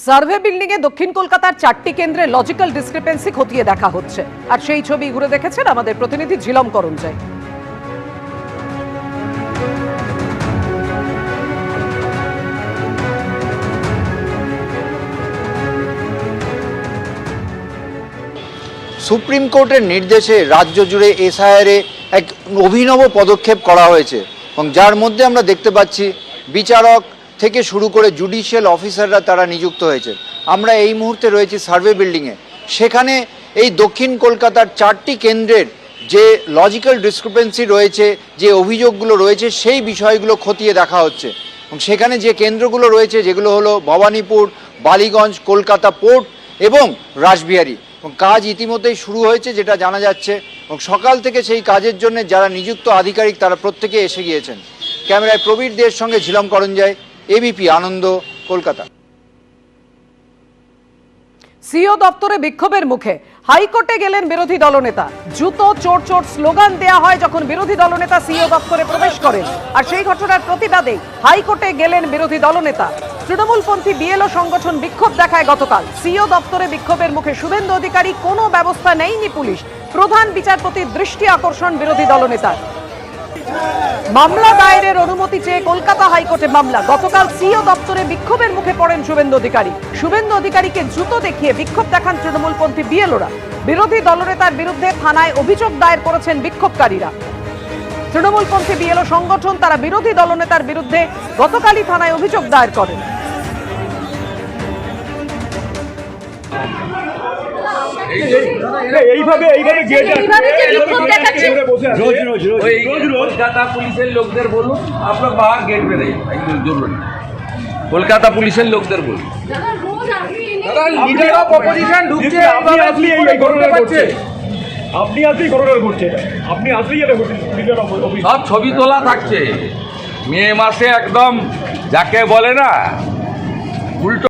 Survey building এ দক্ষিণ কলকাতার 4টি কেন্দ্রে লজিক্যাল ডিসক্রিপেন্সি খতিয়ে দেখা হচ্ছে। আর সেই ছবি ঘুরে দেখেছেন আমাদের প্রতিনিধি ঝিলম করঞ্জাই। সুপ্রিম কোর্টের নির্দেশে রাজ্য জুড়ে এসআইআর এ এক অভিনব পদক্ষেপ করা হয়েছে এবং যার মধ্যে আমরা দেখতে পাচ্ছি বিচারক থেকে শুরু করে জুডিশিয়াল অফিসাররা তারা নিযুক্ত হয়েছে। আমরা এই মুহূর্তে রয়েছি সার্ভে বিল্ডিংয়ে। সেখানে এই দক্ষিণ কলকাতার 4টি কেন্দ্রের যে লজিক্যাল ডিসক্রিপেন্সি রয়েছে, যে অভিযোগগুলো রয়েছে, সেই বিষয়গুলো খতিয়ে দেখা হচ্ছে। এবং সেখানে যে কেন্দ্রগুলো রয়েছে যেগুলো হলো ভবানীপুর, বালিগঞ্জ, কলকাতা পোর্ট এবং রাসবিহারী। এবং কাজ ইতিমধ্যেই শুরু হয়েছে যেটা জানা যাচ্ছে, এবং সকাল থেকে সেই কাজের জন্য যারা নিযুক্ত আধিকারিক তারা প্রত্যেকে এসে গিয়েছেন। ক্যামেরায় প্রবীর দের সঙ্গে ঝিলম করঞ্জাই, এবিপি আনন্দ, কলকাতা। সিও দপ্তরে বিক্ষোভের মুখে হাইকোর্টে গেলেন বিরোধী দলনেতা। জুতো চোর চোর স্লোগান দেয়া হয় যখন বিরোধী দলনেতা সিও দপ্তরে প্রবেশ করেন। আর সেই ঘটনার প্রতিবাদে হাইকোর্টে গেলেন বিরোধী দলনেতা। তৃণমূলপন্থী বিএলও সংগঠন বিক্ষোভ দেখায় গতকাল। সিও দপ্তরে বিক্ষোভের মুখে শুভেন্দু অধিকারী, কোনো ব্যবস্থা নেয়নি পুলিশ। প্রধান বিচারপতির দৃষ্টি আকর্ষণ বিরোধী দলনেতার। মামলা দায়েরের অনুমতি চেয়ে কলকাতা হাইকোর্টে মামলা। গতকাল সিও দপ্তরে বিক্ষোভের মুখে পড়েন শুভেন্দু অধিকারী। শুভেন্দু অধিকারীকে জুতো দেখিয়ে বিক্ষোভ দেখান তৃণমূলপন্থী বিএলওরা। বিরোধী দলনেতার বিরুদ্ধে থানায় অভিযোগ দায়ের করেছেন বিক্ষোভকারীরা। তৃণমূলপন্থী বিএলও সংগঠন তারা বিরোধী দলনেতার বিরুদ্ধে গতকালই থানায় অভিযোগ দায়ের করেন। কলকাতা পুলিশের লোকদের বলুন আপনার বাহার গেট पे रहिए, जरूर কলকাতা পুলিশের লোকদের বলুন। সব ছবি তোলা থাকছে। মে মাসে একদম যাকে বলে না উল্টো